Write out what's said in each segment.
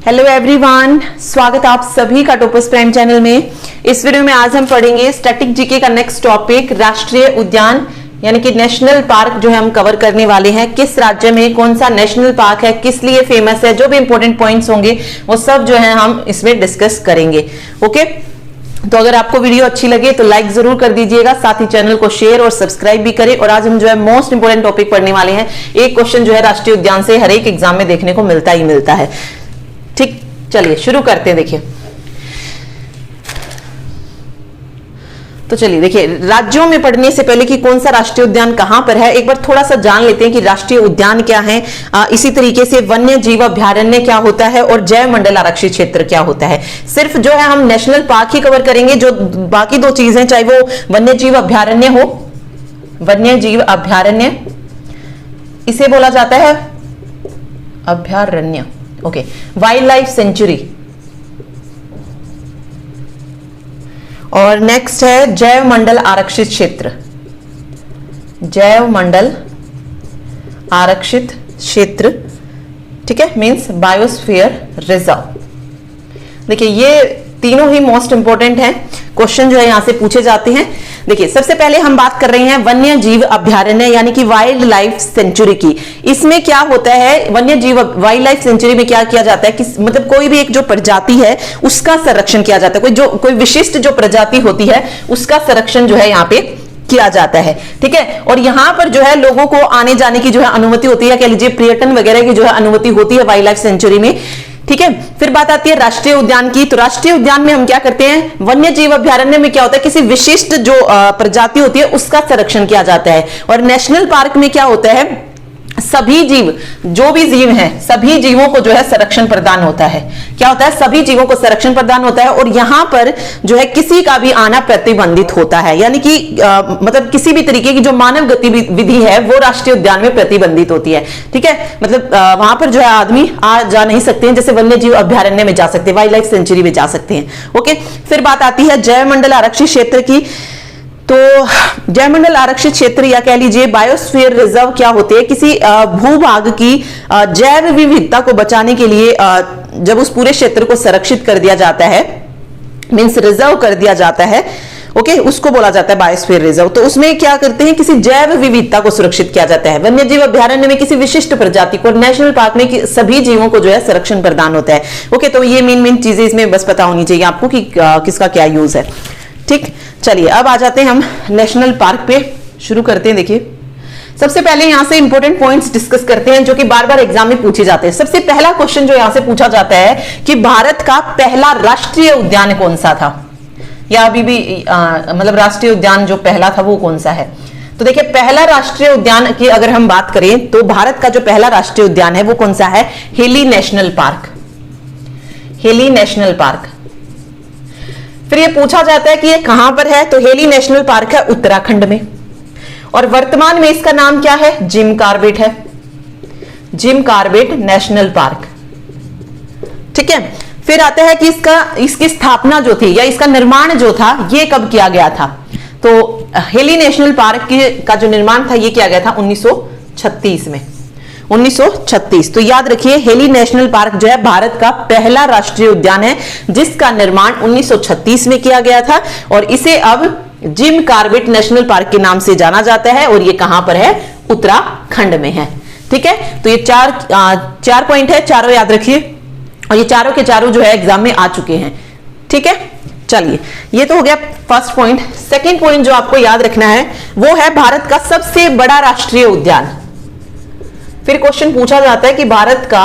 Hello everyone, स्वागत आप सभी का टॉपर्स प्राइम चैनल में। इस वीडियो में आज हम पढ़ेंगे स्टैटिक जीके का नेक्स्ट टॉपिक राष्ट्रीय उद्यान यानी कि नेशनल पार्क जो है हम कवर करने वाले हैं। किस राज्य में कौन सा नेशनल पार्क है, किस लिए फेमस है, जो भी इंपॉर्टेंट पॉइंट्स होंगे वो सब जो है हम इसमें डिस्कस करेंगे। ओके, तो अगर आपको वीडियो अच्छी लगे तो लाइक जरूर कर दीजिएगा, साथ ही चैनल को शेयर और सब्सक्राइब भी करें। और आज हम जो है मोस्ट इंपोर्टेंट टॉपिक पढ़ने वाले हैं। एक क्वेश्चन जो है राष्ट्रीय उद्यान से हर एक एग्जाम में देखने को मिलता ही मिलता है। ठीक, चलिए शुरू करते हैं। देखिए तो चलिए देखिए, राज्यों में पढ़ने से पहले कि कौन सा राष्ट्रीय उद्यान कहां पर है, एक बार थोड़ा सा जान लेते हैं कि राष्ट्रीय उद्यान क्या है। इसी तरीके से वन्य जीव अभ्यारण्य क्या होता है और जैव मंडल आरक्षित क्षेत्र क्या होता है। सिर्फ जो है हम नेशनल पार्क ही कवर करेंगे, जो बाकी दो चीजें चाहे वो वन्य जीव अभ्यारण्य हो, वन्य जीव अभ्यारण्य इसे बोला जाता है अभ्यारण्य। Okay, wild life sanctuary. और नेक्स्ट है जैव मंडल आरक्षित क्षेत्र, जैव मंडल आरक्षित क्षेत्र। ठीक है, मींस बायोस्फीयर रिजर्व। देखिए ये तीनों ही मोस्ट इंपोर्टेंट हैं, क्वेश्चन जो है यहां से पूछे जाते हैं। देखिए सबसे पहले हम बात कर रहे हैं वन्य जीव अभ्यारण्य यानी कि वाइल्ड लाइफ सेंचुरी की। इसमें क्या होता है, वन्य जीव वाइल्ड लाइफ सेंचुरी में क्या किया जाता है कि मतलब कोई भी एक जो प्रजाति है उसका संरक्षण किया जाता है। कोई विशिष्ट जो प्रजाति होती है उसका संरक्षण जो है यहाँ पे किया जाता है। ठीक है, और यहां पर जो है लोगों को आने जाने की जो है अनुमति होती है, कह लीजिए पर्यटन वगैरह की जो है अनुमति होती है वाइल्ड लाइफ सेंचुरी में। ठीक है, फिर बात आती है राष्ट्रीय उद्यान की। तो राष्ट्रीय उद्यान में हम क्या करते हैं, वन्य जीव अभ्यारण्य में क्या होता है, किसी विशिष्ट जो प्रजाति होती है उसका संरक्षण किया जाता है। और नेशनल पार्क में क्या होता है, सभी जीव, जो भी जीव हैं सभी जीवों को जो है संरक्षण प्रदान होता है। क्या होता है, सभी जीवों को संरक्षण प्रदान होता है। और यहां पर जो है किसी का भी आना प्रतिबंधित होता है, यानी कि मतलब किसी भी तरीके की जो मानव गतिविधि है वो राष्ट्रीय उद्यान में प्रतिबंधित होती है। ठीक है, मतलब वहां पर जो है आदमी आ जा नहीं सकते हैं, जैसे वन्य जीव अभ्यारण्य में जा सकते हैं, वाइल्ड लाइफ सेंचुरी में जा सकते हैं। ओके, फिर बात आती है जैव मंडल आरक्षित क्षेत्र की। तो जैव मंडल आरक्षित क्षेत्र या कह लीजिए बायोस्फीयर रिजर्व क्या होते हैं, किसी भूभाग की जैव विविधता को बचाने के लिए जब उस पूरे क्षेत्र को संरक्षित कर दिया जाता है, मींस रिजर्व कर दिया जाता है, ओके, उसको बोला जाता है बायोस्फीयर रिजर्व। तो उसमें क्या करते हैं, किसी जैव विविधता को सुरक्षित किया जाता है। वन्य जीव अभ्यारण्य में किसी विशिष्ट प्रजाति को, नेशनल पार्क में सभी जीवों को जो है संरक्षण प्रदान होता है। ओके, तो ये मेन चीजें इसमें बस पता होनी चाहिए आपको कि किसका क्या यूज है। ठीक, चलिए अब आ जाते हैं हम नेशनल पार्क पे, शुरू करते हैं। देखिए सबसे पहले यहां से इंपॉर्टेंट पॉइंट्स डिस्कस करते हैं जो कि बार बार एग्जाम में पूछे जाते हैं। सबसे पहला क्वेश्चन जो यहां से पूछा जाता है कि भारत का पहला राष्ट्रीय उद्यान कौन सा था, या अभी भी मतलब राष्ट्रीय उद्यान जो पहला था वो कौन सा है। तो देखिए पहला राष्ट्रीय उद्यान की अगर हम बात करें तो भारत का जो पहला राष्ट्रीय उद्यान है वो कौन सा है, heli national park, heli national park. फिर ये पूछा जाता है कि ये कहां पर है, तो हेली नेशनल पार्क है उत्तराखंड में। और वर्तमान में इसका नाम क्या है, जिम कॉर्बेट है, जिम कॉर्बेट नेशनल पार्क। ठीक है, फिर आता है कि इसकी स्थापना जो थी या इसका निर्माण जो था ये कब किया गया था। तो हेली नेशनल पार्क का जो निर्माण था ये किया गया था 1936 में, 1936। तो याद रखिए हेली नेशनल पार्क जो है भारत का पहला राष्ट्रीय उद्यान है जिसका निर्माण 1936 में किया गया था। और इसे अब जिम कॉर्बेट नेशनल पार्क के नाम से जाना जाता है। और ये कहां पर है, उत्तराखंड में है। ठीक है, तो ये चार पॉइंट है, चारों याद रखिए। और ये चारों के चारों जो है एग्जाम में आ चुके हैं। ठीक है, चलिए ये तो हो गया फर्स्ट पॉइंट। सेकेंड पॉइंट जो आपको याद रखना है वो है भारत का सबसे बड़ा राष्ट्रीय उद्यान। फिर क्वेश्चन पूछा जाता है कि भारत का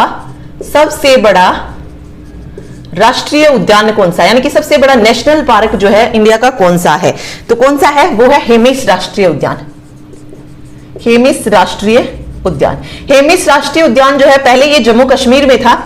सबसे बड़ा राष्ट्रीय उद्यान कौन सा है, यानी कि सबसे बड़ा नेशनल पार्क जो है इंडिया का कौन सा है। तो कौन सा है, वो है हेमिस राष्ट्रीय उद्यान, हेमिस राष्ट्रीय उद्यान। हेमिस राष्ट्रीय उद्यान जो है पहले ये जम्मू कश्मीर में था,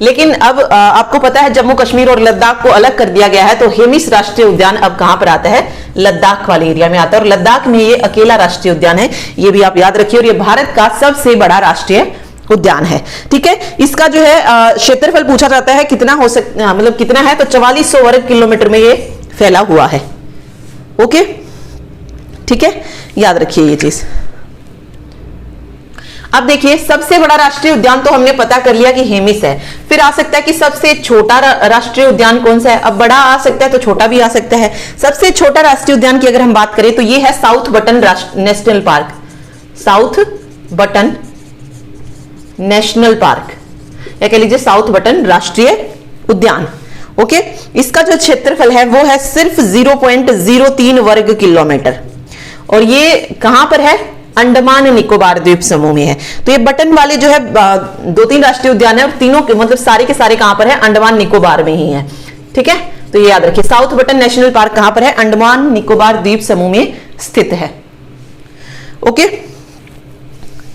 लेकिन अब आपको पता है जम्मू कश्मीर और लद्दाख को अलग कर दिया गया है। तो हेमिस राष्ट्रीय उद्यान अब कहां पर आता है, लद्दाख वाले एरिया में आता है। और लद्दाख में ये अकेला राष्ट्रीय उद्यान है, ये भी आप याद रखिए। और ये भारत का सबसे बड़ा राष्ट्रीय उद्यान है। ठीक है, इसका जो है क्षेत्रफल पूछा जाता है कितना हो सकता, मतलब कितना है, तो 4400 वर्ग किलोमीटर में ये फैला हुआ है। ओके, ठीक है, याद रखिए ये चीज। अब देखिए सबसे बड़ा राष्ट्रीय उद्यान तो हमने पता कर लिया कि हेमिस है, फिर आ सकता है कि सबसे छोटा राष्ट्रीय उद्यान कौन सा है। अब बड़ा आ सकता है तो छोटा भी आ सकता है। सबसे छोटा राष्ट्रीय उद्यान की अगर हम बात करें तो ये है south button national park, south button national park, या कह लीजिए साउथ बटन राष्ट्रीय उद्यान। ओके, इसका जो क्षेत्रफल है वो है सिर्फ 0.03 वर्ग किलोमीटर, और ये कहां पर है, अंडमान निकोबार द्वीप समूह में है। तो ये बटन वाले जो है 2-3 राष्ट्रीय उद्यान है, और तीनों के मतलब सारे के सारे कहां पर है, अंडमान निकोबार में ही है। ठीक है, तो ये याद रखिए साउथ बटन नेशनल पार्क कहां पर है, अंडमान निकोबार द्वीप समूह में स्थित है। ओके,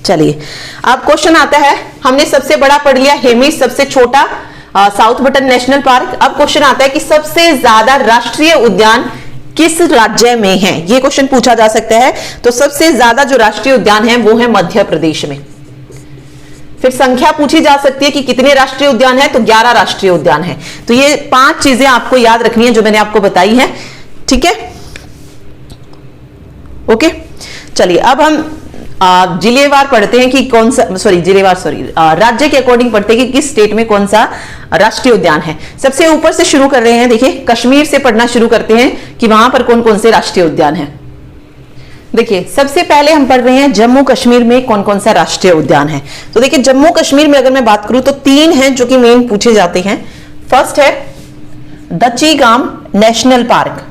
चलिए अब क्वेश्चन आता है, हमने सबसे बड़ा पढ़ लिया हेमिस, सबसे छोटा साउथ बटन नेशनल पार्क। अब क्वेश्चन आता है कि सबसे ज्यादा राष्ट्रीय उद्यान किस राज्य में है, ये क्वेश्चन पूछा जा सकता है। तो सबसे ज्यादा जो राष्ट्रीय उद्यान है वो है मध्य प्रदेश में। फिर संख्या पूछी जा सकती है कि कितने राष्ट्रीय उद्यान है, तो 11 राष्ट्रीय उद्यान है। तो ये 5 चीजें आपको याद रखनी है जो मैंने आपको बताई है। ठीक है, ओके, चलिए अब हम जिलेवार पढ़ते हैं कि कौन सा, राज्य के अकॉर्डिंग पढ़ते हैं कि किस स्टेट में कौन सा राष्ट्रीय उद्यान है। सबसे ऊपर से शुरू कर रहे हैं, देखिए कश्मीर से पढ़ना शुरू करते हैं कि वहां पर कौन कौन से राष्ट्रीय उद्यान है। देखिए सबसे पहले हम पढ़ रहे हैं जम्मू कश्मीर में कौन कौन सा राष्ट्रीय उद्यान है। तो देखिए जम्मू कश्मीर में अगर मैं बात करूं तो 3 हैं जो कि मेन पूछे जाते हैं। फर्स्ट है दचीगाम नेशनल पार्क,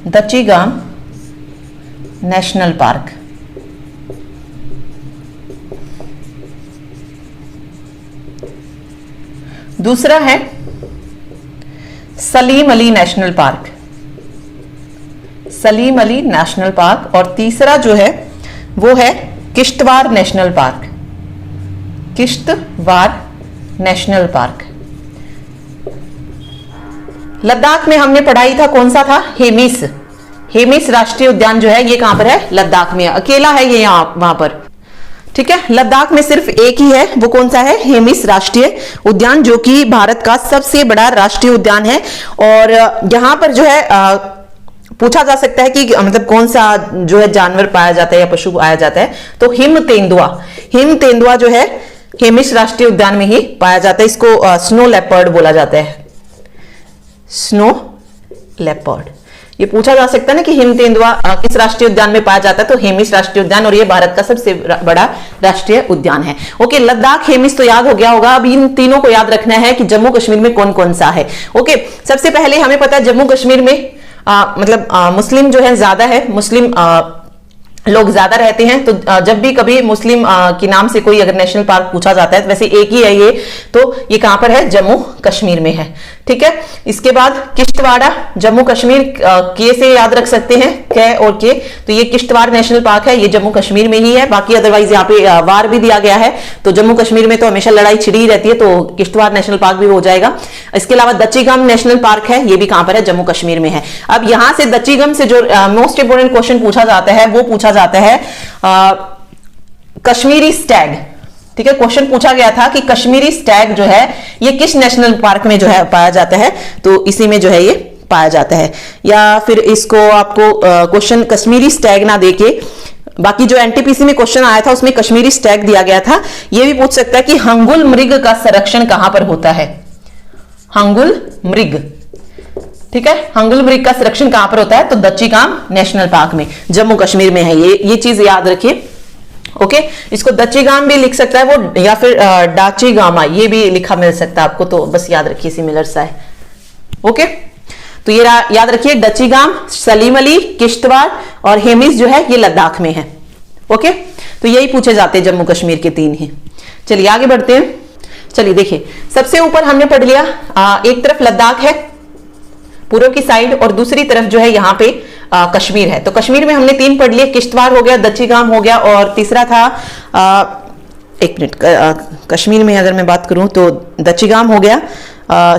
दचीगाम नेशनल पार्क। दूसरा है Salim Ali national park, Salim Ali national park. और तीसरा जो है वो है Kishtwar national park, Kishtwar national park. Ladakh में हमने पढ़ाई था, कौन सा था, हेमिस। हेमिस राष्ट्रीय उद्यान जो है ये कहां पर है, लद्दाख में, अकेला है ये यहां वहां पर। ठीक है, लद्दाख में सिर्फ एक ही है, वो कौन सा है, हेमिस राष्ट्रीय उद्यान, जो कि भारत का सबसे बड़ा राष्ट्रीय उद्यान है। और यहां पर जो है पूछा जा सकता है कि मतलब कौन सा जो है जानवर पाया जाता है या पशु पाया जाता है, तो हिम तेंदुआ जो है हेमिस राष्ट्रीय उद्यान में ही पाया जाता है। इसको स्नो लेपर्ड बोला जाता है, स्नो लेपर्ड। ये पूछा जा सकता है ना कि हिम तेंदुआ किस राष्ट्रीय उद्यान में पाया जाता है, तो हेमिस राष्ट्रीय उद्यान, और ये भारत का सबसे बड़ा राष्ट्रीय उद्यान है। ओके, लद्दाख, हेमिस तो याद हो गया होगा। अब इन तीनों को याद रखना है कि जम्मू कश्मीर में कौन कौन सा है। ओके, सबसे पहले हमें पता है जम्मू कश्मीर में मुस्लिम जो है ज्यादा है, मुस्लिम लोग ज्यादा रहते हैं। तो जब भी कभी मुस्लिम के नाम से कोई अगर नेशनल पार्क पूछा जाता है, तो वैसे एक ही है ये, तो ये कहां पर है, जम्मू कश्मीर में है। ठीक है, इसके बाद किश्तवाड़ा, जम्मू कश्मीर के से याद रख सकते हैं, कै और के, तो ये किश्तवाड़ नेशनल पार्क है, ये जम्मू कश्मीर में ही है। बाकी अदरवाइज यहाँ पे वार भी दिया गया है, तो जम्मू कश्मीर में तो हमेशा लड़ाई छिड़ी रहती है, तो किश्तवाड़ नेशनल पार्क भी हो जाएगा। इसके अलावा दचीगाम नेशनल पार्क है, ये भी कहां पर है, जम्मू कश्मीर में है। अब यहां से दचीगम से जो मोस्ट इंपोर्टेंट क्वेश्चन पूछा जाता है वो पूछा जाता है कश्मीरी स्टैग। ठीक है, क्वेश्चन पूछा गया था कि कश्मीरी स्टैग जो है ये किस नेशनल पार्क में जो है पाया जाता है, तो इसी में जो है ये पाया जाता है। या फिर इसको आपको क्वेश्चन कश्मीरी स्टैग ना देके, बाकी जो एनटीपीसी में क्वेश्चन आया था उसमें कश्मीरी स्टैग दिया गया था, ये भी पूछ सकता है कि हंगुल मृग का संरक्षण कहां पर होता है, हंगुल मृग। ठीक है, हंगुल मृग का संरक्षण कहां पर होता है, तो दचीगाम नेशनल पार्क में, जम्मू कश्मीर में है। ये चीज याद रखिए। ओके, इसको दचीगाम भी लिख सकता है वो, या फिर डाचीगामा, ये भी लिखा मिल सकता है आपको, तो बस याद रखिए सिमिलर सा है। ओके, तो ये याद रखिए, दचीगाम, सलीम अली, किश्तवाड़ और हेमिस जो है ये लद्दाख में है। ओके, तो यही पूछे जाते हैं जम्मू कश्मीर के 3 ही। चलिए आगे बढ़ते हैं। चलिए देखिए, सबसे ऊपर हमने पढ़ लिया, एक तरफ लद्दाख है पूर्व की साइड, और दूसरी तरफ जो है यहाँ पे कश्मीर है। तो कश्मीर में हमने 3 पढ़ लिए, किश्तवाड़ हो गया, दचीगाम हो गया, और तीसरा था एक मिनट, कश्मीर में अगर मैं बात करूं तो दचीगाम हो गया,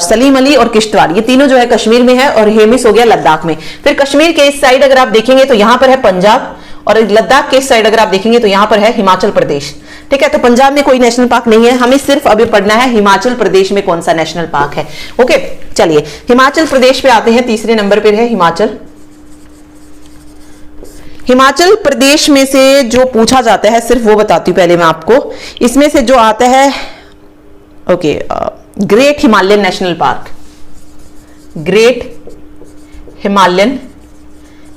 सलीम अली और किश्तवाड़, ये तीनों जो है कश्मीर में है, और हेमिस हो गया लद्दाख में। फिर कश्मीर के इस साइड अगर आप देखेंगे तो यहाँ पर है पंजाब, और लद्दाख के इस साइड अगर आप देखेंगे तो यहाँ पर है हिमाचल प्रदेश। ठीक है, तो पंजाब में कोई नेशनल पार्क नहीं है, हमें सिर्फ अभी पढ़ना है हिमाचल प्रदेश में कौन सा नेशनल पार्क है। ओके, चलिए हिमाचल प्रदेश पे आते हैं, तीसरे नंबर पे है हिमाचल। हिमाचल प्रदेश में से जो पूछा जाता है सिर्फ वो बताती हूँ पहले मैं आपको। इसमें से जो आता है okay, great Himalayan national park, great Himalayan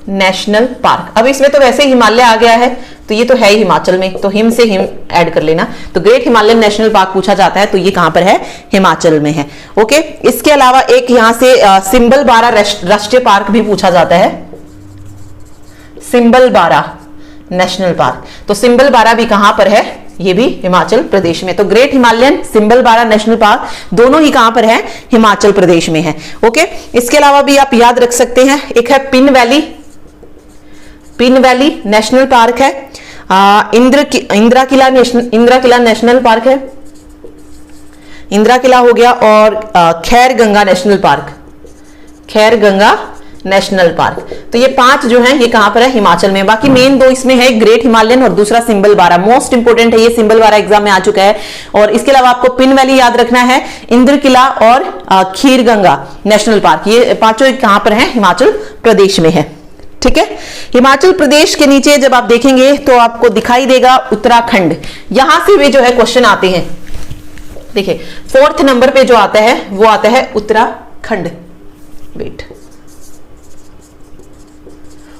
national park. अब इसमें तो वैसे हिमालय आ गया है, तो ये तो है ही हिमाचल में, तो हिम से हिम ऐड कर लेना। तो ग्रेट हिमालयन नेशनल पार्क पूछा जाता है तो ये कहां पर है, हिमाचल में है। ओके, इसके अलावा एक यहां से सिंबल बारा राष्ट्रीय पार्क भी पूछा जाता है, सिंबल बारा नेशनल पार्क। तो सिंबल बारा भी कहां पर है, ये भी हिमाचल प्रदेश में। तो ग्रेट हिमालयन, सिंबल बारा नेशनल पार्क दोनों ही कहां पर है, हिमाचल प्रदेश में है। ओके, इसके अलावा भी आप याद रख सकते हैं, एक है pin valley, pin valley national park है। इंदिरा किला नेशनल पार्क है, इंदिरा किला हो गया। और खैर गंगा नेशनल पार्क, खैर गंगा नेशनल पार्क। तो ये 5 जो हैं ये कहां पर है, हिमाचल में। बाकी मेन 2 इसमें है, ग्रेट हिमालयन और दूसरा सिंबल बारा। मोस्ट इंपोर्टेंट है ये, सिंबल बारा एग्जाम में आ चुका है। और इसके अलावा आपको पिन वैली याद रखना है, इंदिरा किला और खीर गंगा नेशनल पार्क, ये 5 कहां पर है, हिमाचल प्रदेश में है। ठीक है, हिमाचल प्रदेश के नीचे जब आप देखेंगे तो आपको दिखाई देगा उत्तराखंड। यहां से भी जो है क्वेश्चन आते हैं। देखिए 4th नंबर पे जो आता है वो आता है उत्तराखंड। वेट,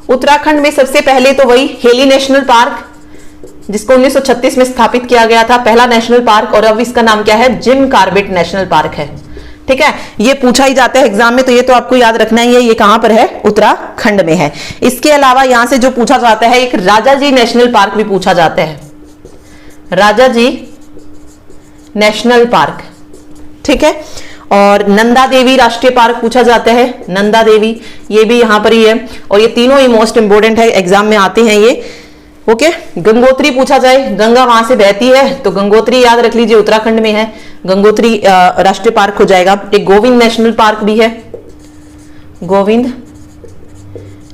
उत्तराखंड में सबसे पहले तो वही हेली नेशनल पार्क, जिसको 1936 में स्थापित किया गया था, पहला नेशनल पार्क। और अब इसका नाम क्या है, जिम कार्बेट नेशनल पार्क है। ठीक है, ये पूछा ही जाता है एग्जाम में, तो ये तो आपको याद रखना ही है, ये कहां पर है, उत्तराखंड में है। इसके अलावा यहां से जो पूछा जाता है, एक राजाजी नेशनल पार्क भी पूछा जाता है, राजाजी नेशनल पार्क। ठीक है, और नंदा देवी राष्ट्रीय पार्क पूछा जाता है, नंदा देवी, ये भी यहां पर ही है। और ये तीनों ही मोस्ट इंपोर्टेंट है, एग्जाम में आते हैं ये। ओके, गंगोत्री पूछा जाए, गंगा वहां से बहती है तो गंगोत्री याद रख लीजिए, उत्तराखंड में है, गंगोत्री राष्ट्रीय पार्क हो जाएगा। एक गोविंद नेशनल पार्क भी है, गोविंद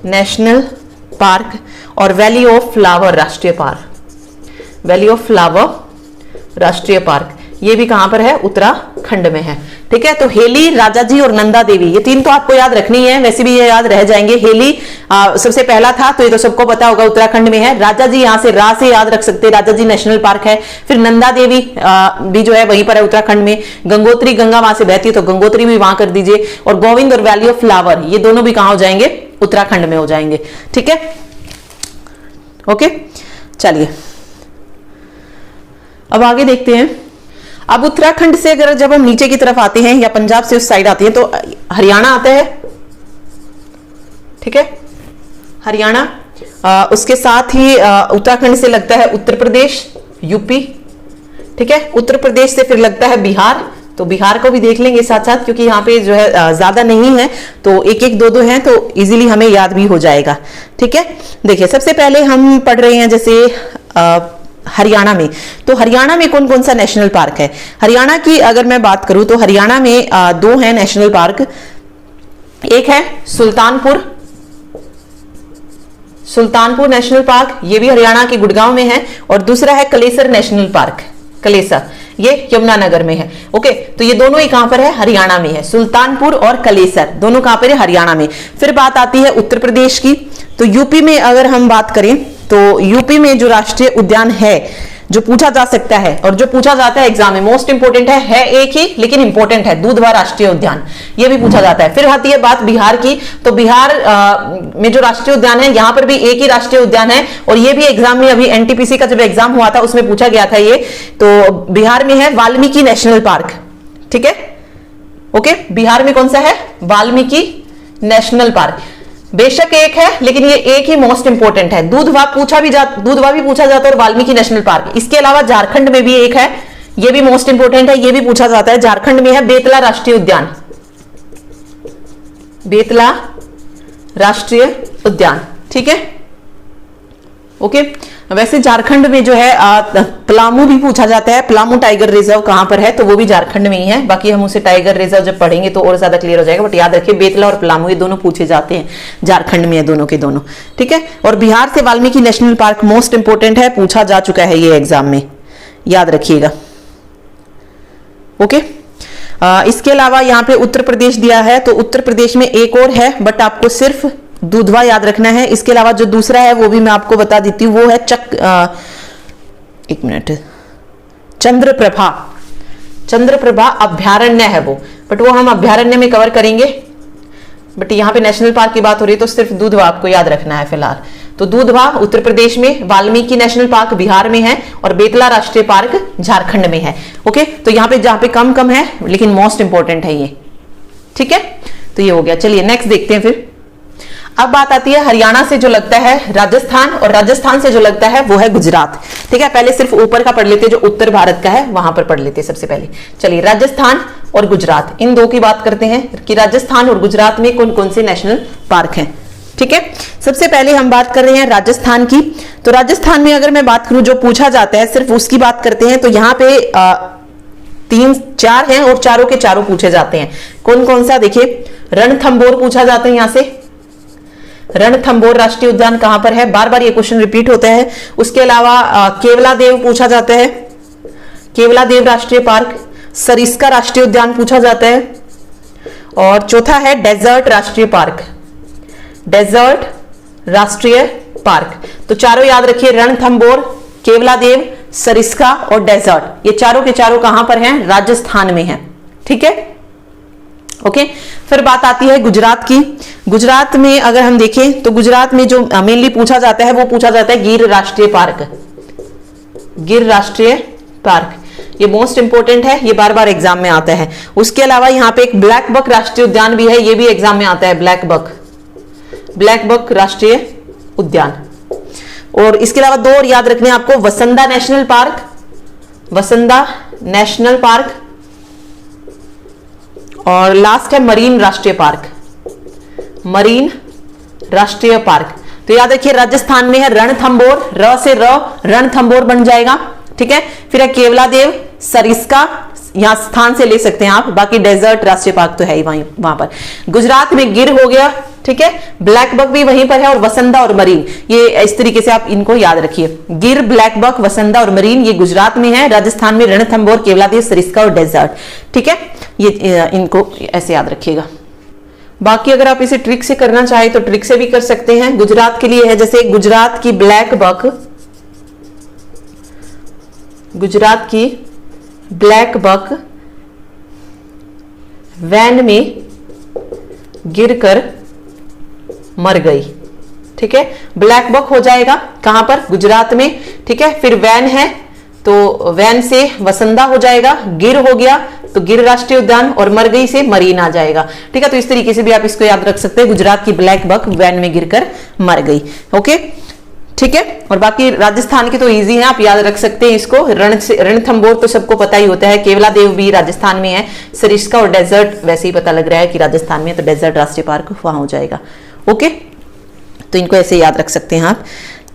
नेशनल पार्क। और वैली ऑफ फ्लावर राष्ट्रीय पार्क, वैली ऑफ फ्लावर राष्ट्रीय पार्क, ये भी कहां पर है, उत्तराखंड में है। ठीक है, तो हेली, राजाजी और नंदा देवी, ये 3 तो आपको याद रखनी है, वैसे भी ये याद रह जाएंगे। हेली सबसे पहला था तो ये तो सबको पता होगा, उत्तराखंड में है। राजाजी यहां से रा से याद रख सकते हैं, राजाजी नेशनल पार्क है। फिर नंदा देवी भी जो है वहीं पर है, उत्तराखंड में। गंगोत्री, गंगा वहां से बहती है तो गंगोत्री भी वहां कर दीजिए। और गोविंद और वैली ऑफ फ्लावर, ये दोनों भी कहां हो जाएंगे, उत्तराखंड में हो जाएंगे। ठीक है, ओके, चलिए अब आगे देखते हैं। अब उत्तराखंड से अगर जब हम नीचे की तरफ आते हैं या पंजाब से उस साइड आते हैं तो हरियाणा आता है। ठीक है, हरियाणा, उसके साथ ही उत्तराखंड से लगता है उत्तर प्रदेश, यूपी। ठीक है, उत्तर प्रदेश से फिर लगता है बिहार, तो बिहार को भी देख लेंगे साथ साथ, क्योंकि यहाँ पे जो है ज्यादा नहीं है, तो 1-1, 2-2 हैं तो इजीली हमें याद भी हो जाएगा। ठीक है, देखिए सबसे पहले हम पढ़ रहे हैं जैसे हरियाणा में, तो हरियाणा में कौन कौन सा नेशनल पार्क है। हरियाणा की अगर मैं बात करूं तो हरियाणा में 2 हैं नेशनल पार्क। एक है सुल्तानपुर, सुल्तानपुर नेशनल पार्क, ये भी हरियाणा के गुड़गांव में है। और दूसरा है कलेसर नेशनल पार्क, कलेसर, ये यमुनानगर में है। ओके, तो ये दोनों ही कहां पर है, हरियाणा में है, सुल्तानपुर और कलेसर दोनों कहां पर है, हरियाणा में। फिर बात आती है उत्तर प्रदेश की, तो यूपी में अगर हम बात करें तो यूपी में जो राष्ट्रीय उद्यान है जो पूछा जा सकता है और जो पूछा जाता है एग्जाम में, मोस्ट इंपोर्टेंट है एक ही लेकिन इंपोर्टेंट है, दूधवा राष्ट्रीय उद्यान, ये भी पूछा जाता है। फिर आती है बात बिहार की, तो बिहार में जो राष्ट्रीय उद्यान है, यहां पर भी एक ही राष्ट्रीय उद्यान है और ये भी एग्जाम में, अभी एनटीपीसी का जब एग्जाम हुआ था उसमें पूछा गया था ये, तो बिहार में है वाल्मीकि नेशनल पार्क। ठीक है, ओके, बिहार में कौन सा है, वाल्मीकि नेशनल पार्क। बेशक एक है लेकिन ये एक ही मोस्ट इंपोर्टेंट है। दूधवा भी पूछा जाता है और वाल्मीकि नेशनल पार्क। इसके अलावा झारखंड में भी एक है, ये भी मोस्ट इंपोर्टेंट है, ये भी पूछा जाता है। झारखंड में है बेतला राष्ट्रीय उद्यान, बेतला राष्ट्रीय उद्यान। ठीक है, ओके। वैसे झारखंड में जो है पलामू भी पूछा जाता है, पलामू टाइगर रिजर्व कहां पर है, तो वो भी झारखंड में ही है। बाकी हम उसे टाइगर रिजर्व जब पढ़ेंगे तो और ज्यादा क्लियर हो जाएगा, बट याद रखिए बेतला और पलामू ये दोनों पूछे जाते हैं, झारखंड में है दोनों के दोनों। ठीक है, और बिहार से Valmiki national park most important है, पूछा जा चुका है ये एग्जाम में, याद रखिएगा। ओके, इसके अलावा यहाँ पे उत्तर प्रदेश दिया है, तो उत्तर प्रदेश में एक और है, बट आपको सिर्फ दुधवा याद रखना है। इसके अलावा जो दूसरा है वो भी मैं आपको बता देती हूँ, वो है एक मिनट, चंद्रप्रभा। चंद्रप्रभा अभ्यारण्य है वो, बट वो हम अभ्यारण्य में कवर करेंगे, बट यहाँ पे नेशनल पार्क की बात हो रही है तो सिर्फ दुधवा आपको याद रखना है फिलहाल। तो दुधवा उत्तर प्रदेश में, वाल्मीकि नेशनल पार्क बिहार में है और बेतला राष्ट्रीय पार्क झारखंड में है। ओके, तो यहाँ पे जहाँ पे कम कम है लेकिन मोस्ट इंपॉर्टेंट है ये, ठीक है। तो ये हो गया। चलिए नेक्स्ट देखते हैं फिर। अब बात आती है हरियाणा से जो लगता है राजस्थान, और राजस्थान से जो लगता है वो है गुजरात, ठीक है। पहले सिर्फ ऊपर का पढ़ लेते, जो उत्तर भारत का है वहां पर पढ़ लेते सबसे पहले। चलिए, राजस्थान और गुजरात, इन दो की बात करते हैं कि राजस्थान और गुजरात में कौन कौन से नेशनल पार्क हैं, ठीक है। सबसे पहले हम बात कर रहे हैं राजस्थान की। तो राजस्थान में अगर मैं बात करूं, जो पूछा जाता है सिर्फ उसकी बात करते हैं, तो यहाँ पे 3-4 हैं और चारों के चारों पूछे जाते हैं। कौन कौन सा देखिए, रणथंबोर पूछा जाता है यहां से। रणथंबोर राष्ट्रीय उद्यान कहां पर है, बार बार ये क्वेश्चन रिपीट होता है। उसके अलावा केवलादेव पूछा जाता है, केवलादेव राष्ट्रीय पार्क। सरिस्का राष्ट्रीय उद्यान पूछा जाता है। और चौथा है डेजर्ट राष्ट्रीय पार्क, डेजर्ट राष्ट्रीय पार्क। तो चारों याद रखिए, रणथंबोर, केवलादेव, सरिस्का और डेजर्ट, ये चारों के चारों कहां पर हैं, राजस्थान में हैं, ठीक है। ओके, फिर बात आती है गुजरात की। गुजरात में अगर हम देखें तो गुजरात में जो मेनली पूछा जाता है वो पूछा जाता है गिर राष्ट्रीय पार्क, गिर राष्ट्रीय पार्क, ये मोस्ट इंपोर्टेंट है, ये बार बार एग्जाम में आता है। उसके अलावा यहाँ पे एक ब्लैक बक राष्ट्रीय उद्यान भी है, ये भी एग्जाम में आता है, ब्लैक बक, ब्लैक बक राष्ट्रीय उद्यान। और इसके अलावा दो और याद रखने आपको, वसंदा नेशनल पार्क, वसंदा नेशनल पार्क, और लास्ट है मरीन राष्ट्रीय पार्क, मरीन राष्ट्रीय पार्क। तो याद रखिए, राजस्थान में है रणथंबोर, र से र, रणथंबोर बन जाएगा, ठीक है। फिर है केवलादेव, सरिस्का, यहां स्थान से ले सकते हैं आप, बाकी डेजर्ट राष्ट्रीय पार्क तो है ही वहां पर। गुजरात में गिर हो गया, ठीक है, ब्लैक बक भी वहीं पर है, और वसंदा और मरीन, ये इस तरीके से आप इनको याद रखिए, गिर, ब्लैक बक, वसंदा और मरीन, ये गुजरात में है। राजस्थान में रणथंबोर, केवलादेव, सरिस्का और डेजर्ट, ठीक है। ये इनको ऐसे याद रखिएगा। बाकी अगर आप इसे ट्रिक से करना चाहे तो ट्रिक से भी कर सकते हैं। गुजरात के लिए है जैसे गुजरात की ब्लैक बक, गुजरात की ब्लैक बक वैन में गिरकर मर गई, ठीक है। ब्लैक बक हो जाएगा कहां पर, गुजरात में, ठीक है। फिर वैन है तो वैन से वसंदा हो जाएगा, गिर हो गया तो गिर राष्ट्रीय उद्यान, और मर गई से मरीन आ जाएगा, ठीक है। तो इस तरीके से भी आप इसको याद रख सकते हैं, गुजरात की ब्लैक बक वैन में गिरकर मर गई, ओके, ठीक है। और बाकी राजस्थान के तो इजी है, आप याद रख सकते हैं इसको। रणथंबोर तो सबको पता ही होता है, केवलादेव भी राजस्थान में है, सरिस्का और डेजर्ट वैसे ही पता लग रहा है कि राजस्थान में, तो डेजर्ट राष्ट्रीय पार्क वहां हो जाएगा, ओके। तो इनको ऐसे याद रख सकते हैं आप।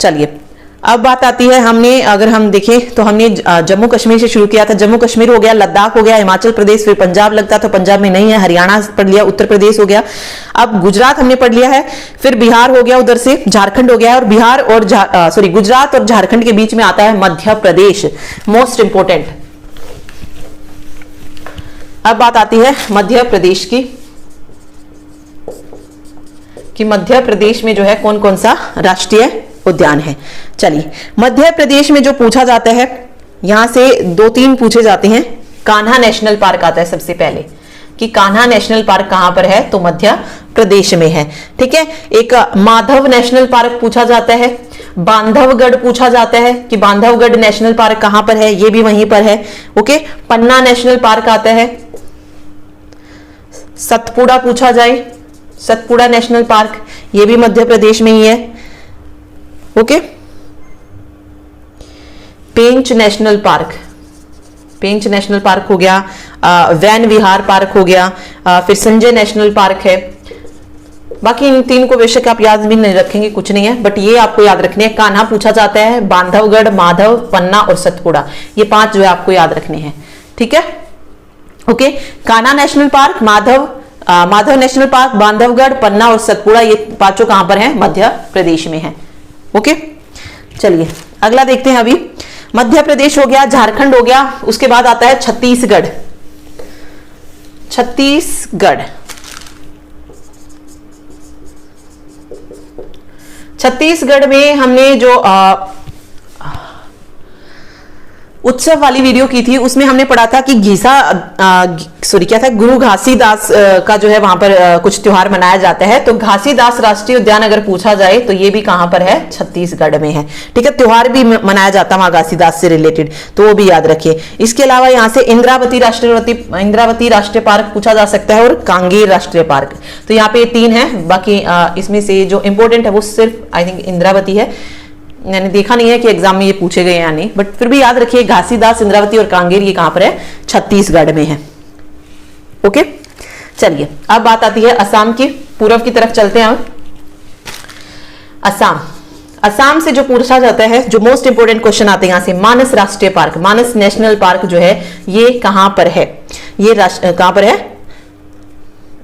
चलिए, अब बात आती है, हमने अगर हम देखें तो हमने जम्मू कश्मीर से शुरू किया था, जम्मू कश्मीर हो गया, लद्दाख हो गया, हिमाचल प्रदेश, फिर पंजाब लगता तो पंजाब में नहीं है, हरियाणा पढ़ लिया, उत्तर प्रदेश हो गया, अब गुजरात हमने पढ़ लिया है, फिर बिहार हो गया, उधर से झारखंड हो गया, और बिहार और गुजरात और झारखंड के बीच में आता है मध्य प्रदेश, मोस्ट इंपोर्टेंट। अब बात आती है मध्य प्रदेश की, कि मध्य प्रदेश में जो है कौन कौन सा राष्ट्रीय उद्यान है। चलिए, मध्य प्रदेश में जो पूछा जाता है, यहां से 2-3 पूछे जाते हैं। कान्हा नेशनल पार्क आता है सबसे पहले, कि कान्हा नेशनल पार्क कहां पर है, तो मध्य प्रदेश में है, ठीक है। एक माधव नेशनल पार्क पूछा जाता है, बांधवगढ़ पूछा जाता है कि बांधवगढ़ नेशनल पार्क कहां पर है, ये भी वहीं पर है, ओके। पन्ना नेशनल पार्क आता है, सतपुड़ा पूछा जाए, सतपुड़ा नेशनल पार्क, ये भी मध्य प्रदेश में ही है, ओके। पेंच नेशनल पार्क, पेंच नेशनल पार्क हो गया, वैन विहार पार्क हो गया, फिर संजय नेशनल पार्क है। बाकी इन 3 को बेशक आप याद भी नहीं रखेंगे, कुछ नहीं है, बट ये आपको याद रखने हैं। कान्हा पूछा जाता है, बांधवगढ़, माधव, पन्ना और सतपुड़ा, ये 5 जो है आपको याद रखने हैं, ठीक है, okay. Kanha national park, Madhav national park, Bandhavgarh, Panna और सतपुड़ा, ये 5 कहां पर हैं, मध्य प्रदेश में है, ओके। चलिए अगला देखते हैं। अभी मध्य प्रदेश हो गया, झारखंड हो गया, उसके बाद आता है छत्तीसगढ़, छत्तीसगढ़, छत्तीसगढ़ में हमने जो उत्सव वाली वीडियो की थी उसमें हमने पढ़ा था कि क्या था, गुरु घासीदास का जो है वहां पर कुछ त्योहार मनाया जाता है। तो घासीदास राष्ट्रीय उद्यान अगर पूछा जाए तो ये भी कहां पर है, छत्तीसगढ़ में है। ठीक है, त्योहार भी मनाया जाता है वहां घासीदास से रिलेटेड, तो वो भी याद रखिए। इसके अलावा यहाँ से इंद्रावती राष्ट्रीय पार्क पूछा जा सकता है और कांगेर राष्ट्रीय पार्क। तो यहाँ पे 3 है, बाकी इसमें से जो इंपॉर्टेंट है वो सिर्फ आई थिंक इंद्रावती है। मैंने देखा नहीं है कि एग्जाम में ये पूछे गए या नहीं, बट फिर भी याद रखिए घासीदास, इंद्रावती और कांगेर ये कहां पर है, छत्तीसगढ़ में है। ओके, चलिए अब बात आती है असम की, पूर्व की तरफ चलते हैं। असम से जो पूछा जाता है, जो मोस्ट इंपोर्टेंट क्वेश्चन आते हैं यहां से, मानस राष्ट्रीय पार्क, मानस नेशनल पार्क जो है ये कहां पर है, ये कहां पर है,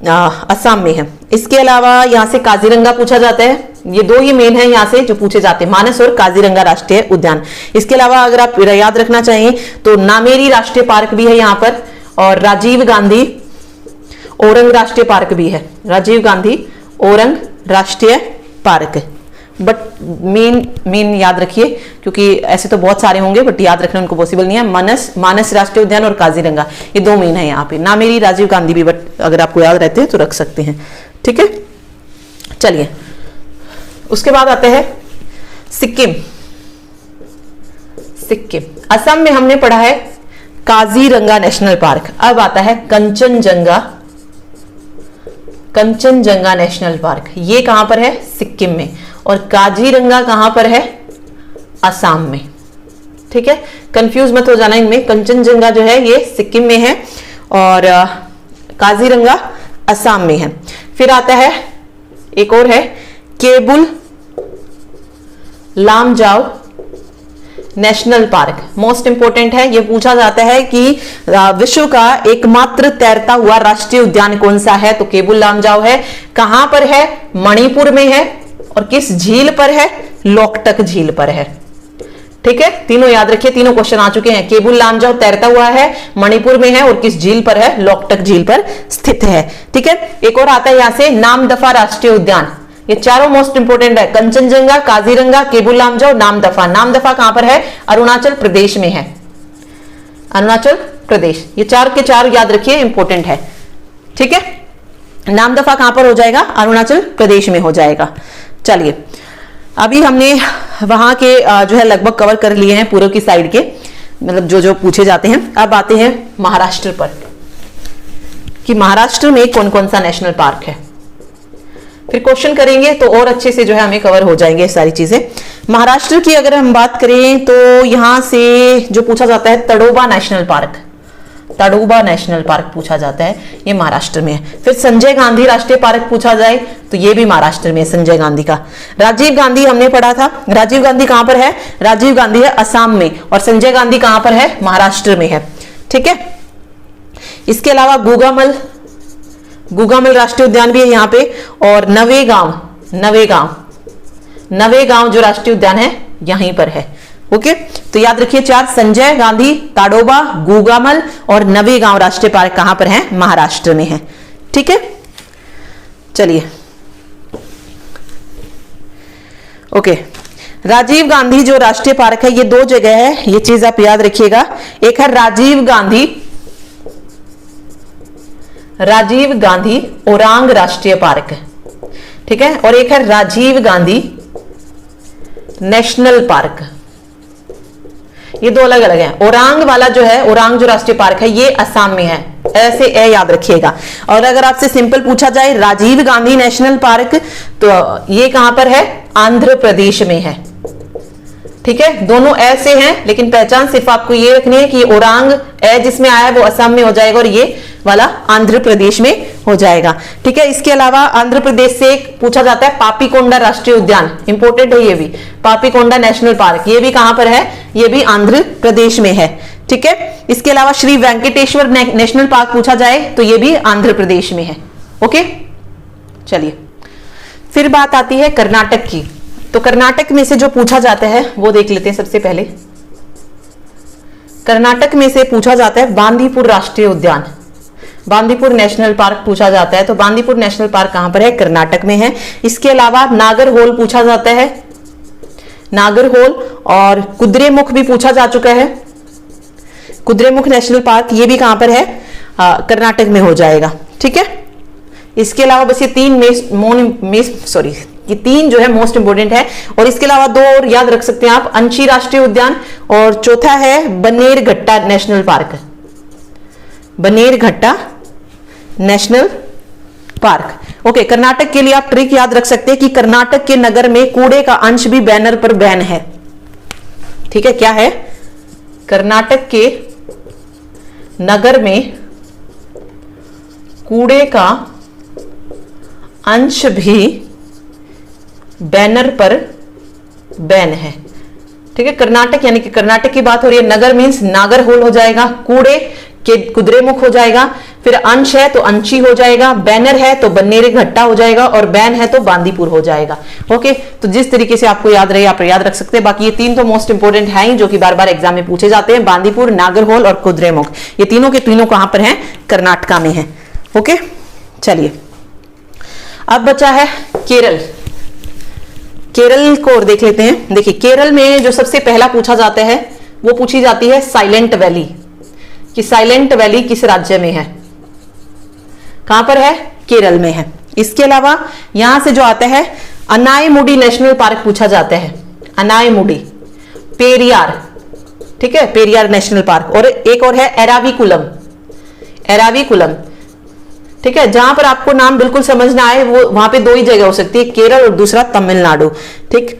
असम में है। इसके अलावा यहां से काजीरंगा पूछा जाता है, ये 2 ही मेन है यहां से जो पूछे जाते हैं, मानस और काजीरंगा राष्ट्रीय उद्यान। इसके अलावा अगर आप याद रखना चाहिए तो नामेरी राष्ट्रीय पार्क भी है यहां पर, और राजीव गांधी ओरंग राष्ट्रीय पार्क भी है, राजीव गांधी ओरंग राष्ट्रीय पार्क। बट मेन याद रखिए, क्योंकि ऐसे तो बहुत सारे होंगे बट याद रखना उनको पॉसिबल नहीं है। मानस राष्ट्रीय उद्यान और काजीरंगा ये 2 मेन है यहाँ पे, नामेरी, राजीव गांधी भी, बट अगर आपको याद रहते हैं तो रख सकते हैं। ठीक है, चलिए उसके बाद आते हैं सिक्किम। असम में हमने पढ़ा है काजीरंगा नेशनल पार्क। अब आता है कंचनजंगा नेशनल पार्क, ये कहां पर है, सिक्किम में, और काजीरंगा कहां पर है, असम में। ठीक है, कंफ्यूज मत हो जाना इनमें, कंचनजंगा जो है ये सिक्किम में है और काजीरंगा असम में है। फिर आता है एक और है Keibul Lamjao national park, most important है। यह पूछा जाता है कि विश्व का एकमात्र तैरता हुआ राष्ट्रीय उद्यान कौन सा है, तो केबुल लामजाओ है। कहां पर है, मणिपुर में है, और किस झील पर है, लोकटक झील पर है। ठीक है, तीनों याद रखिए, तीनों क्वेश्चन आ चुके हैं। केबुल लामजाओ तैरता हुआ है, मणिपुर में है, और किस झील पर है, लोकटक झील पर स्थित है। ठीक है, एक और आता है यहां से नामदफा राष्ट्रीय उद्यान। ये चारों मोस्ट इंपोर्टेंट है, कंचनजंगा, काजीरंगा, केबुल लामजाओ, नामदफा। नामदफा कहां पर है, अरुणाचल प्रदेश में है, अरुणाचल प्रदेश। ये 4 के 4 याद रखिए, इंपोर्टेंट है। ठीक है, नामदफा कहां पर हो जाएगा, अरुणाचल प्रदेश में हो जाएगा। चलिए अभी हमने वहां के जो है लगभग कवर कर लिए हैं पूर्व की साइड के, मतलब जो जो पूछे जाते हैं। अब आते हैं महाराष्ट्र पर कि महाराष्ट्र में कौन कौन सा नेशनल पार्क है। फिर क्वेश्चन करेंगे तो और अच्छे से जो है हमें कवर हो जाएंगे सारी चीजें। महाराष्ट्र की अगर हम बात करें तो यहां से जो पूछा जाता है Tadoba national park, Tadoba national park पूछा जाता है, ये महाराष्ट्र में है। फिर संजय गांधी राष्ट्रीय पार्क पूछा जाए तो ये भी महाराष्ट्र में है, संजय गांधी का। राजीव गांधी हमने पढ़ा था, राजीव गांधी कहां पर है, राजीव गांधी है असम में, और संजय गांधी कहां पर है, महाराष्ट्र में है। ठीक है, इसके अलावा गुगामल राष्ट्रीय उद्यान भी है यहाँ पे, और नवेगांव जो राष्ट्रीय उद्यान है यहीं पर है। ओके, तो याद रखिए 4, संजय गांधी, ताडोबा, गुगामल और नवेगांव राष्ट्रीय पार्क कहां पर है, महाराष्ट्र में है। ठीक है, चलिए ओके। राजीव गांधी जो राष्ट्रीय पार्क है ये 2 जगह है, ये चीज आप याद रखिएगा। एक है राजीव गांधी ओरांग राष्ट्रीय पार्क, ठीक है, और एक है राजीव गांधी नेशनल पार्क। ये 2 अलग अलग हैं। ओरांग वाला जो है, ओरांग जो राष्ट्रीय पार्क है ये असम में है, ऐसे ए याद रखिएगा। और अगर आपसे सिंपल पूछा जाए राजीव गांधी नेशनल पार्क तो ये कहां पर है, आंध्र प्रदेश में है। ठीक है, दोनों ऐसे हैं, लेकिन पहचान सिर्फ आपको ये रखनी है कि ओरांग ए जिसमें आया है वो असम में हो जाएगा और ये वाला आंध्र प्रदेश में हो जाएगा। ठीक है, इसके अलावा आंध्र प्रदेश से एक पूछा जाता है पापीकोंडा राष्ट्रीय उद्यान, इंपोर्टेंट है ये भी, पापीकोंडा नेशनल पार्क, ये भी कहां पर है, ये भी आंध्र प्रदेश में है। ठीक है, इसके अलावा श्री वेंकटेश्वर नेशनल पार्क पूछा जाए तो ये भी आंध्र प्रदेश में है। ओके, चलिए फिर बात आती है कर्नाटक की। तो कर्नाटक में से जो पूछा जाता है वो देख लेते हैं। सबसे पहले कर्नाटक में से पूछा जाता है बांदीपुर राष्ट्रीय उद्यान। बांदीपुर नेशनल पार्क पूछा जाता है, तो बांदीपुर नेशनल पार्क कहां पर है? कर्नाटक में है। इसके अलावा नागरहोल पूछा जाता है, नागरहोल, और कुद्रेमुख भी पूछा जा चुका है, कुद्रेमुख नेशनल पार्क, ये भी कहां पर है? कर्नाटक में हो जाएगा। ठीक है, इसके अलावा बस ये तीन जो है मोस्ट इंपोर्टेंट है। और इसके अलावा दो और याद रख सकते हैं आप, अंशी राष्ट्रीय उद्यान, और चौथा है Bannerghatta national park, Bannerghatta national park. Okay, Karnataka के लिए आप ट्रिक याद रख सकते हैं कि कर्नाटक के नगर में कूड़े का अंश भी बैनर पर बैन है। ठीक है, क्या है? कर्नाटक के नगर में कूड़े का अंश भी बैनर पर बैन है। ठीक है, कर्नाटक यानी कि कर्नाटक की बात हो रही है, नगर मींस नागरहोल हो जाएगा, कूड़े के कुद्रेमुख हो जाएगा, फिर अंश है तो अंशी हो जाएगा, बैनर है तो बनेरघट्टा हो जाएगा, और बैन है तो बांदीपुर हो जाएगा। ओके, तो जिस तरीके से आपको याद रहे आप याद रख सकते हैं। बाकी ये तीन तो मोस्ट इंपोर्टेंट है ही, जो कि बार बार एग्जाम में पूछे जाते हैं, बांदीपुर, नागरहोल और कुद्रेमुख। ये तीनों के तीनों कहां पर हैं? कर्नाटका में है। ओके, चलिए अब बचा है केरल। केरल को और देख लेते हैं। देखिए, केरल में जो सबसे पहला पूछा जाता है वो पूछी जाती है साइलेंट वैली, कि साइलेंट वैली किस राज्य में है? कहां पर है? केरल में है। इसके अलावा यहां से जो आता है अनायमुडी नेशनल पार्क पूछा जाता है, अनायमुडी, पेरियार, ठीक है, पेरियार नेशनल पार्क, और एक और है एराविकुलम, एराविकुलम। ठीक है, जहां पर आपको नाम बिल्कुल समझ ना आए वो वहां पे दो ही जगह हो सकती है, केरल और दूसरा तमिलनाडु। ठीक,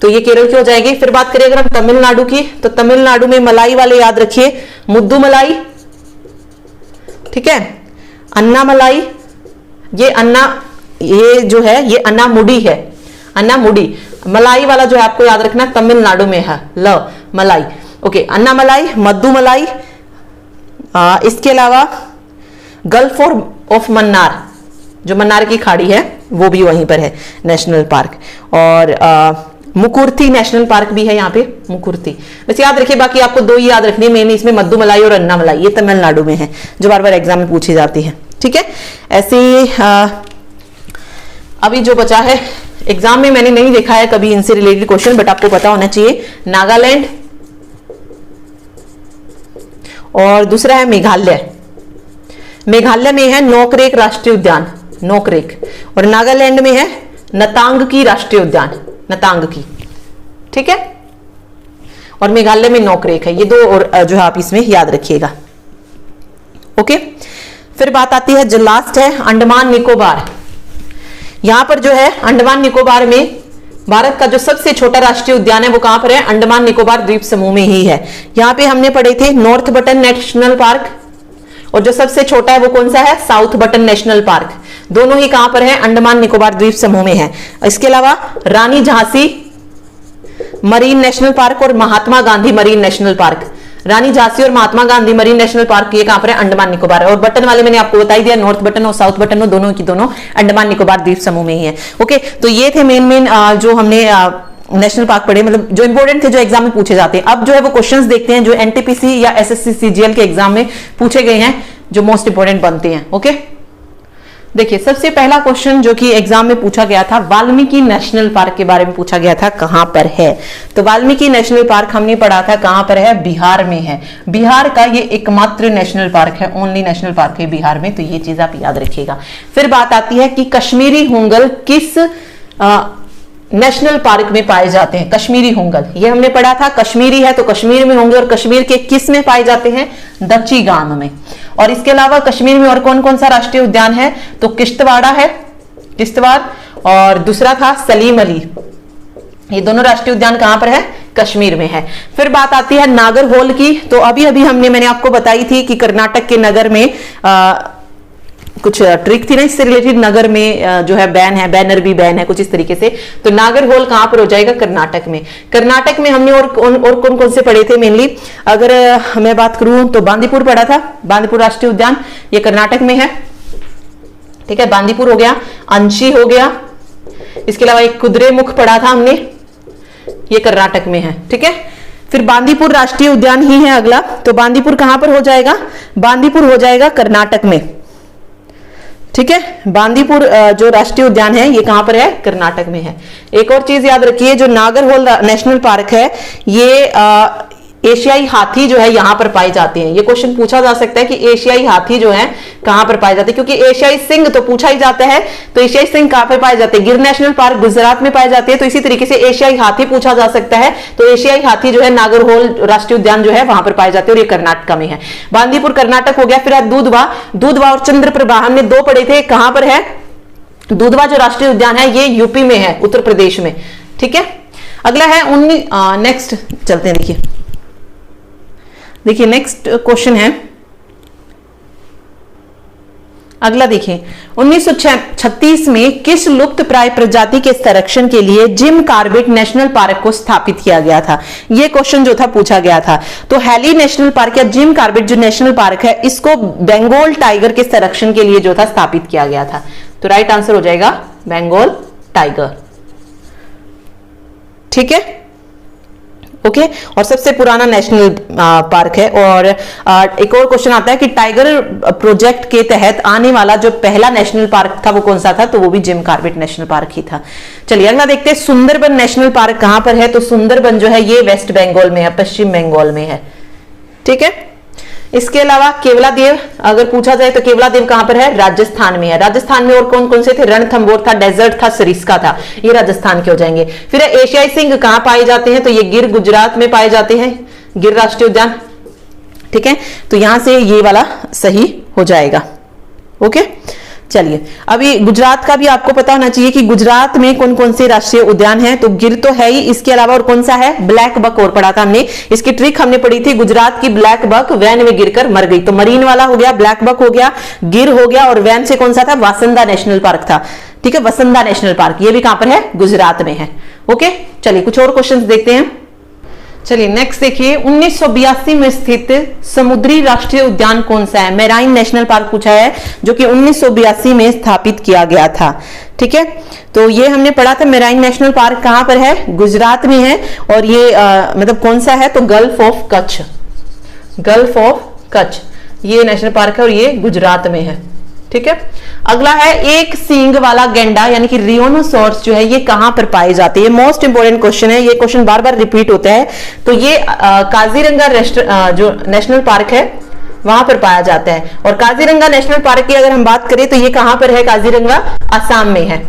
तो ये केरल की हो जाएगी। फिर बात करें अगर हम तमिलनाडु की, तो तमिलनाडु में मलाई वाले याद रखिए, मुद्दू मलाई, ठीक है, अन्ना मलाई, ये अन्ना, ये जो है ये अन्नामुडी है, अन्नामुडी। मलाई वाला जो है आपको याद रखना तमिलनाडु में है, ल मलाई। ओके, अन्ना मलाई, मद्दू मलाई। इसके अलावा गल्फ ऑफ मन्नार, जो मन्नार की खाड़ी है वो भी वहीं पर है नेशनल पार्क। और मुकुर्थी नेशनल पार्क भी है यहाँ पे, मुकुर्थी। बस याद रखिए, बाकी आपको दो ही याद रखनी है मेन, इसमें मद्दू मलाई और अन्ना मलाई, ये तमिलनाडु में है, जो बार बार एग्जाम में पूछी जाती है। ठीक है, ऐसे अभी जो बचा है एग्जाम में मैंने नहीं देखा है कभी इनसे रिलेटेड क्वेश्चन, बट आपको पता होना चाहिए, नागालैंड और दूसरा है मेघालय। मेघालय में है नोकरेक राष्ट्रीय उद्यान, नोकरेक, और नागालैंड में है नतांग की राष्ट्रीय उद्यान, नतांग की। ठीक है, और मेघालय में नोकरेक है। ये दो और जो है आप इसमें याद रखिएगा। ओके, फिर बात आती है जो लास्ट है अंडमान निकोबार। यहां पर जो है अंडमान निकोबार में भारत का जो सबसे छोटा राष्ट्रीय उद्यान है वो कहां पर है? अंडमान निकोबार द्वीप समूह में ही है। यहां पे हमने पढ़े थे नॉर्थ बटन नेशनल पार्क, और जो सबसे छोटा है वो कौन सा है? South button national park. दोनों ही कहां पर है? अंडमान निकोबार द्वीप समूह में है। इसके अलावा रानी झांसी मरीन नेशनल पार्क और Mahatma Gandhi marine national park, रानी झांसी और Mahatma Gandhi marine national park ये कहां पर है? अंडमान निकोबार। और बटन वाले मैंने आपको बता ही दिया, नॉर्थ बटन और साउथ बटन दोनों की दोनों अंडमान निकोबार द्वीप समूह में ही है। ओके, तो ये थे मेन जो हमने नेशनल पार्क पढ़े, मतलब जो इंपोर्टेंट थे, जो एग्जाम में पूछे जाते हैं। अब जो है वो क्वेश्चंस देखते हैं जो एनटीपीसी या एसएससी सीजीएल के एग्जाम में पूछे गए हैं, जो मोस्ट इंपोर्टेंट बनते हैं। ओके, देखिए सबसे पहला क्वेश्चन जो कि एग्जाम में पूछा गया था, वाल्मीकि नेशनल पार्क के बारे में पूछा गया था, कहां पर है? तो वाल्मीकि नेशनल पार्क हमने पढ़ा था कहां पर है? बिहार में है। बिहार का ये एकमात्र नेशनल पार्क है, ओनली नेशनल पार्क है बिहार में, तो ये चीज आप याद रखिएगा। फिर बात आती है कि कश्मीरी होंगल किस नेशनल पार्क में पाए जाते हैं? कश्मीरी होंगल ये हमने पढ़ा था, कश्मीरी है तो कश्मीर में होंगे, और कश्मीर के किस में पाए जाते हैं? दच्ची गांव में। और इसके अलावा कश्मीर में और कौन कौन सा राष्ट्रीय उद्यान है? तो किश्तवाड़ा है, किश्तवाड़, और दूसरा था सलीम अली। ये दोनों राष्ट्रीय उद्यान कहां पर है? कश्मीर में है। फिर बात आती है नागरहोल की, तो अभी अभी मैंने आपको बताई थी कि कर्नाटक के नगर में कुछ ट्रिक थी ना इससे रिलेटेड, नगर में जो है बैन है, बैनर भी बैन है कुछ इस तरीके से। तो नागरहोल कहां पर हो जाएगा? कर्नाटक में। कर्नाटक में हमने और कौन कौन से पढ़े थे मेनली? अगर मैं बात करूं तो बांदीपुर पढ़ा था, बांदीपुर राष्ट्रीय उद्यान ये कर्नाटक में है। ठीक है, बांदीपुर हो गया, अंशी हो गया, इसके अलावा एक कुद्रेमुख पढ़ा था हमने, ये कर्नाटक में है। ठीक है, फिर बांदीपुर राष्ट्रीय उद्यान ही है अगला, तो बांदीपुर कहां पर हो जाएगा? बांदीपुर हो जाएगा कर्नाटक में, ठीक है। बांदीपुर जो राष्ट्रीय उद्यान है ये कहां पर है, कर्नाटक में है। एक और चीज याद रखिए, जो नागरहोल नेशनल पार्क है ये एशियाई हाथी जो है यहां पर पाए जाते हैं। ये क्वेश्चन पूछा जा सकता है कि एशियाई हाथी जो है कहां पर पाए जाते हैं, क्योंकि एशियाई सिंह तो पूछा ही जाता है, तो एशियाई सिंह कहां पर पाए जाते हैं, गिर नेशनल पार्क गुजरात में पाए जाते हैं। तो इसी तरीके से एशियाई हाथी पूछा जा सकता है, तो एशियाई हाथी जो है नागरहोल राष्ट्रीय उद्यान जो है वहां पर पाए जाते हैं और ये कर्नाटक में है। बांदीपुर कर्नाटक हो गया। फिर दूधवा और चंद्रप्रभा हमने दो पढ़े थे, कहां पर है, दूधवा जो राष्ट्रीय उद्यान है ये यूपी में है, उत्तर प्रदेश में, ठीक है। अगला है नेक्स्ट चलते हैं, देखिए नेक्स्ट क्वेश्चन है अगला। देखिए 1936 में किस लुप्त प्राय प्रजाति के संरक्षण के लिए जिम कॉर्बेट नेशनल पार्क को स्थापित किया गया था। यह क्वेश्चन जो था पूछा गया था। तो हैली नेशनल पार्क या जिम कॉर्बेट जो नेशनल पार्क है इसको बंगाल टाइगर के संरक्षण के लिए जो था स्थापित किया गया था। तो राइट आंसर हो जाएगा बंगाल टाइगर, ठीक है, ओके। और सबसे पुराना नेशनल पार्क है। और एक और क्वेश्चन आता है कि टाइगर प्रोजेक्ट के तहत आने वाला जो पहला नेशनल पार्क था वो कौन सा था, तो वो भी जिम कॉर्बेट नेशनल पार्क ही था। चलिए अगला देखते हैं, सुंदरबन नेशनल पार्क कहां पर है। तो सुंदरबन जो है ये वेस्ट बंगाल में है, पश्चिम बंगाल में है, ठीक है। इसके अलावा केवलादेव अगर पूछा जाए तो केवलादेव कहां पर है, राजस्थान में है। राजस्थान में और कौन कौन से थे, रणथंभौर था, डेजर्ट था, सरिस्का था, ये राजस्थान के हो जाएंगे। फिर एशियाई सिंह कहां पाए जाते हैं, तो ये गिर गुजरात में पाए जाते हैं, गिर राष्ट्रीय उद्यान, ठीक है। तो यहां से ये वाला सही हो जाएगा, ओके। चलिए अभी गुजरात का भी आपको पता होना चाहिए कि गुजरात में कौन कौन से राष्ट्रीय उद्यान हैं। तो गिर तो है ही, इसके अलावा और कौन सा है, ब्लैक बक और पढ़ा था हमने। इसकी ट्रिक हमने पढ़ी थी, गुजरात की ब्लैक बक वैन में गिरकर मर गई। तो मरीन वाला हो गया, ब्लैक बक हो गया, गिर हो गया, और वैन से कौन सा था, वासंदा नेशनल पार्क था, ठीक है। वसंदा नेशनल पार्क ये भी कहां पर है, गुजरात में है, ओके। चलिए कुछ और क्वेश्चन देखते हैं। चलिए नेक्स्ट देखिए, 1982 में स्थित समुद्री राष्ट्रीय उद्यान कौन सा है। मैराइन नेशनल पार्क पूछा है, जो कि 1982 में स्थापित किया गया था, ठीक है। तो ये हमने पढ़ा था, मैराइन नेशनल पार्क कहां पर है, गुजरात में है। और ये मतलब कौन सा है, तो gulf of Kutch, gulf of Kutch ये नेशनल पार्क है और ये गुजरात में है, ठीक है। अगला है, एक सींग वाला गेंडा यानी कि रियोनोसॉर्स जो है ये कहां पर पाए जाते हैं। ये मोस्ट इंपोर्टेंट क्वेश्चन है, ये क्वेश्चन बार बार रिपीट होता है। तो ये काजीरंगा जो नेशनल पार्क है वहां पर पाया जाता है। और काजीरंगा नेशनल पार्क की अगर हम बात करें तो ये कहां पर है, काजीरंगा असम में है,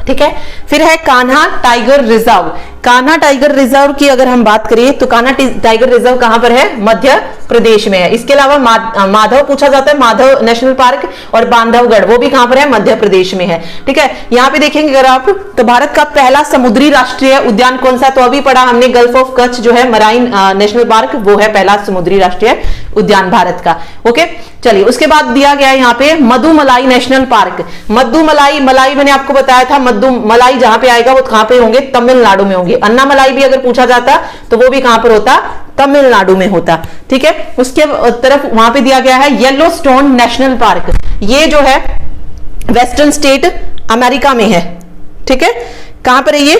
ठीक है। फिर है Kanha tiger reserve. Kanha tiger reserve की अगर हम बात करें तो कान्हा टाइगर रिजर्व कहां पर है, मध्य प्रदेश में है। इसके अलावा माधव पूछा जाता है, माधव नेशनल पार्क, और बांधवगढ़ वो भी कहां पर है, मध्य प्रदेश में है, ठीक है। यहां पे देखेंगे अगर आप तो भारत का पहला समुद्री राष्ट्रीय उद्यान कौन सा, तो अभी पढ़ा हमने गल्फ ऑफ कच्छ जो है मराइन नेशनल पार्क, वो है पहला समुद्री राष्ट्रीय उद्यान भारत का, ओके। चलिए उसके बाद दिया गया है यहाँ पे मधुमलाई नेशनल पार्क। मधुमलाई मलाई मैंने आपको बताया था, मधुमलाई जहां पे आएगा वो कहां पे होंगे, तमिलनाडु में होंगे। अन्नामलाई भी अगर पूछा जाता तो वो भी कहां पर होता, तमिलनाडु में होता, ठीक है। उसके तरफ वहां पे दिया गया है येलोस्टोन नेशनल पार्क। ये जो है वेस्टर्न स्टेट अमेरिका में है, ठीक है। कहां पर है ये,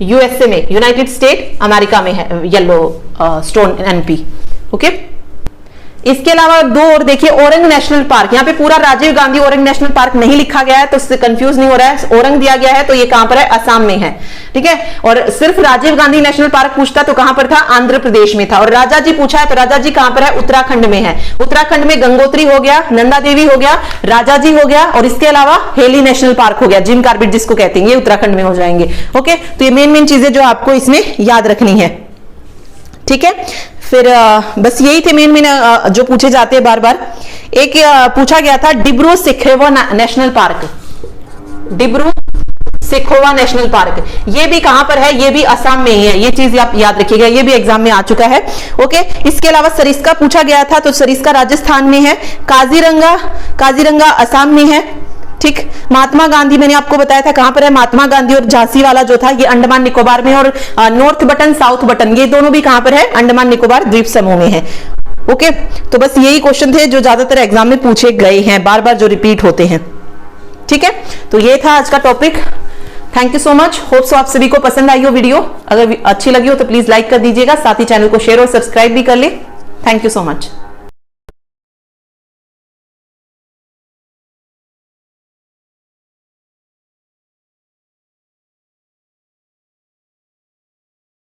यूएसए में, यूनाइटेड स्टेट अमेरिका में है येलो स्टोन एनपी, ओके। इसके अलावा दो और देखिए, औरंग नेशनल पार्क। यहाँ पे पूरा राजीव गांधी औरंग नेशनल पार्क नहीं लिखा गया है तो इससे कंफ्यूज नहीं हो रहा है, औरंग दिया गया है तो ये कहां पर है, असम में है, ठीक है। और सिर्फ राजीव गांधी नेशनल पार्क पूछता तो कहां पर था, आंध्र प्रदेश में था। और राजा जी पूछा है तो राजा जी कहां पर है, उत्तराखंड में है। उत्तराखंड में गंगोत्री हो गया, नंदा देवी हो गया, राजा जी हो गया, और इसके अलावा हेली नेशनल पार्क हो गया, जिम कॉर्बेट जिसको कहते हैं, ये उत्तराखंड में हो जाएंगे, ओके। तो ये मेन चीजें जो आपको इसमें याद रखनी है, ठीक है। फिर बस यही थे मेन जो पूछे जाते हैं बार बार। एक पूछा गया था Dibru Saikhowa national park, Dibru Saikhowa national park, ये भी कहां पर है, ये भी असम में ही है, ये चीज आप याद रखिएगा, ये भी एग्जाम में आ चुका है, ओके। इसके अलावा सरिस्का पूछा गया था तो सरिस्का राजस्थान में है। काजीरंगा असम में है, ठीक। महात्मा गांधी मैंने आपको बताया था कहां पर है, महात्मा गांधी और झांसी वाला जो था ये अंडमान निकोबार में। और नॉर्थ बटन साउथ बटन ये दोनों भी कहां पर है, अंडमान निकोबार द्वीप समूह में है, ओके। तो बस यही क्वेश्चन थे जो ज्यादातर एग्जाम में पूछे गए हैं, बार बार जो रिपीट होते हैं, ठीक है। तो ये था आज का topic. Thank you so much, hope so आप सभी को पसंद आई हो वीडियो। अगर अच्छी लगी हो तो प्लीज लाइक कर दीजिएगा, साथ ही चैनल को शेयर और सब्सक्राइब भी कर ले। Thank you so much.